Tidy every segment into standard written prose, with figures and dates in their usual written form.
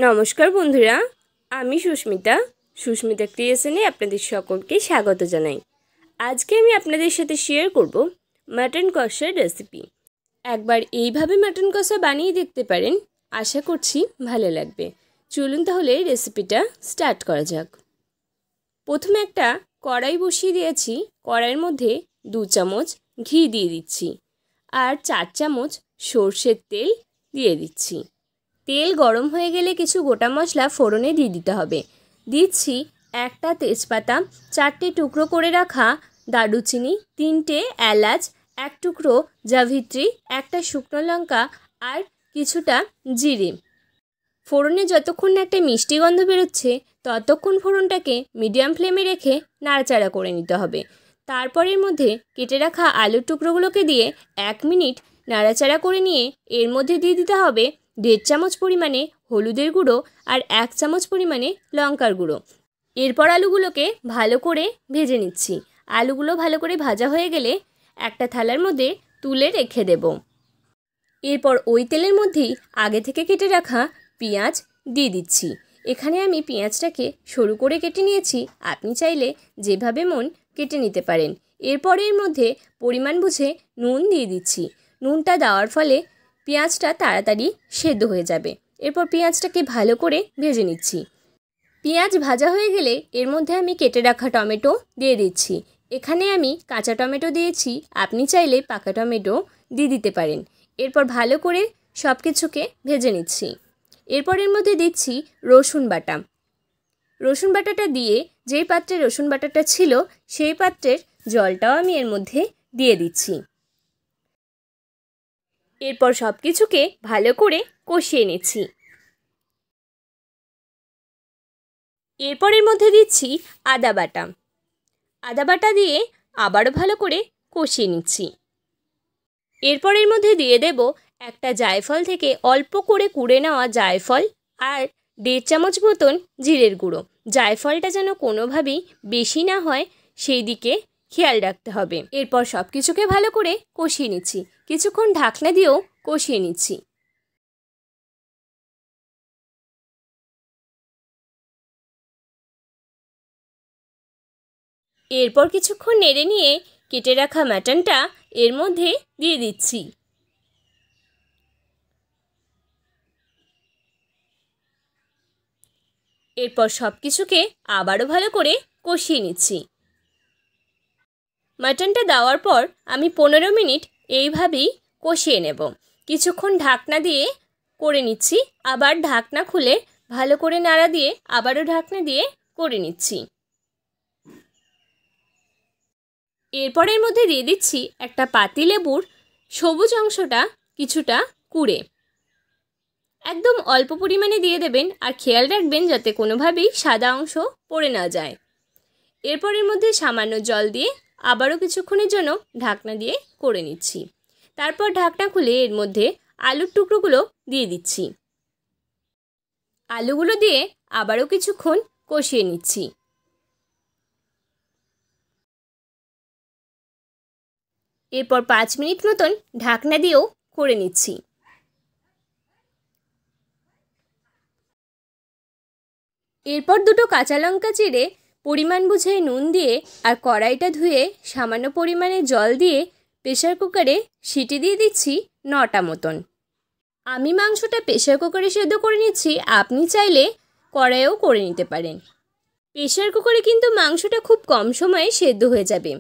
নমস্কার বন্ধুরা, আমি সুস্মিতা ক্রিয়েশনে আপনাদের সকলকে স্বাগত জানাই। আজকে আমি আপনাদের সাথে শেয়ার করব মাটন কষার রেসিপি। একবার এইভাবে মাটন কষা বানিয়ে দেখতে পারেন, আশা করছি ভালো লাগবে। চলুন তাহলে রেসিপিটা স্টার্ট করা যাক। প্রথমে একটা কড়াই বসিয়ে দিয়েছি। কড়াইয়ের মধ্যে 2 চামচ ঘি দিয়ে দিচ্ছি আর 4 চামচ সর্ষের তেল দিয়ে দিচ্ছি। তেল গরম হয়ে গেলে কিছু গোটা মশলা ফোড়নে দিয়ে দিতে হবে। দিচ্ছি একটা তেজপাতা, 4টে টুকরো করে রাখা দারুচিনি, 3টে এলাচ, 1 টুকরো জাভিত্রি, একটা শুকনো লঙ্কা আর কিছুটা জিরে। ফোড়নে যতক্ষণ না একটা মিষ্টি গন্ধ বেরোচ্ছে ততক্ষণ ফোড়নটাকে মিডিয়াম ফ্লেমে রেখে নাড়াচাড়া করে নিতে হবে। তারপর এর মধ্যে কেটে রাখা আলুর টুকরোগুলোকে দিয়ে 1 মিনিট নাড়াচাড়া করে নিয়ে এর মধ্যে দিয়ে দিতে হবে 1.5 চামচ পরিমাণে হলুদের গুঁড়ো আর 1 চামচ পরিমাণে লঙ্কার গুঁড়ো। এরপর আলুগুলোকে ভালো করে ভেজে নিচ্ছি। আলুগুলো ভালো করে ভাজা হয়ে গেলে একটা থালার মধ্যে তুলে রেখে দেব। এরপর ওই তেলের মধ্যেই আগে থেকে কেটে রাখা পেঁয়াজ দিয়ে দিচ্ছি। এখানে আমি পেঁয়াজটাকে সরু করে কেটে নিয়েছি, আপনি চাইলে যেভাবে মন কেটে নিতে পারেন। এরপর এর মধ্যে পরিমাণ বুঝে নুন দিয়ে দিচ্ছি। নুনটা দেওয়ার ফলে পেঁয়াজটা তাড়াতাড়ি সেদ্ধ হয়ে যাবে। এরপর পেঁয়াজটাকে ভালো করে ভেজে নিচ্ছি। পেঁয়াজ ভাজা হয়ে গেলে এর মধ্যে আমি কেটে রাখা টমেটো দিয়ে দিচ্ছি। এখানে আমি কাঁচা টমেটো দিয়েছি, আপনি চাইলে পাকা টমেটো দিয়ে দিতে পারেন। এরপর ভালো করে সব কিছুকে ভেজে নিচ্ছি। এরপর এর মধ্যে দিচ্ছি রসুন বাটা। রসুন বাটাটা দিয়ে যেই পাত্রে রসুন বাটাটা ছিল সেই পাত্রের জলটাও আমি এর মধ্যে দিয়ে দিচ্ছি। এরপর সব কিছুকে ভালো করে কষিয়ে নিচ্ছি। এরপর এর মধ্যে দিচ্ছি আদা বাটা। আদা বাটা দিয়ে আবারও ভালো করে কষিয়ে নিচ্ছি। এরপর এর মধ্যে দিয়ে দেব একটা জায়ফল থেকে অল্প করে কুড়ে নেওয়া জায়ফল আর 1.5 চামচ মতন জিরের গুঁড়ো। জায়ফলটা যেন কোনোভাবেই বেশি না হয় সেই দিকে খেয়াল রাখতে হবে। এরপর সব কিছুকে ভালো করে কষিয়ে নিচ্ছি। কিছুক্ষণ ঢাকনা দিয়েও কষিয়ে নিচ্ছি। এরপর কিছুক্ষণ নেড়ে নিয়ে কেটে রাখা মাটনটা এর মধ্যে দিয়ে দিচ্ছি। এরপর সব কিছুকে আবারও ভালো করে কষিয়ে নিচ্ছি। মাটনটা দেওয়ার পর আমি 15 মিনিট এইভাবেই কষিয়ে নেব। কিছুক্ষণ ঢাকনা দিয়ে করে নিচ্ছি, আবার ঢাকনা খুলে ভালো করে নাড়া দিয়ে আবারও ঢাকনা দিয়ে করে নিচ্ছি। এরপরের মধ্যে দিয়ে দিচ্ছি একটা পাতিলেবুর সবুজ অংশটা কিছুটা কুড়ে। একদম অল্প পরিমাণে দিয়ে দেবেন আর খেয়াল রাখবেন যাতে কোনোভাবেই সাদা অংশ পড়ে না যায়। এরপরের মধ্যে সামান্য জল দিয়ে আবারও কিছুক্ষণের জন্য ঢাকনা দিয়ে করে নিচ্ছি। তারপর ঢাকনা খুলে এর মধ্যে আলুর টুকরোগুলো দিয়ে দিচ্ছি। আলুগুলো দিয়ে আবারও কিছুক্ষণ কষিয়ে নিচ্ছি। এরপর 5 মিনিট মতন ঢাকনা দিয়েও করে নিচ্ছি। এরপর 2টো কাঁচা লঙ্কা চিড়ে পরিমাণ বুঝে নুন দিয়ে আর কড়াইটা ধুয়ে সামান্য পরিমাণে জল দিয়ে প্রেসার কুকারে সিটি দিয়ে দিচ্ছি 9টা মতন। আমি মাংসটা প্রেসার কুকারে সেদ্ধ করে নিচ্ছি, আপনি চাইলে কড়াইয়েও করে নিতে পারেন। প্রেসার কুকারে কিন্তু মাংসটা খুব কম সময়ে সেদ্ধ হয়ে যাবে।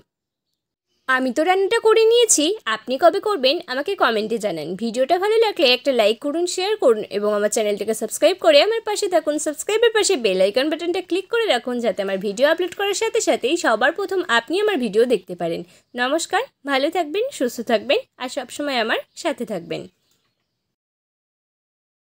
আমি তো রান্নাটা করে নিয়েছি, আপনি কবে করবেন আমাকে কমেন্টে জানান। ভিডিওটা ভালো লাগলে একটা লাইক করুন, শেয়ার করুন এবং আমার চ্যানেলটাকে সাবস্ক্রাইব করে আমার পাশে থাকুন। সাবস্ক্রাইবের পাশে বেল আইকন বাটনটা ক্লিক করে রাখুন যাতে আমার ভিডিও আপলোড করার সাথে সাথেই সবার প্রথম আপনি আমার ভিডিও দেখতে পারেন। নমস্কার, ভালো থাকবেন, সুস্থ থাকবেন আর সবসময় আমার সাথে থাকবেন।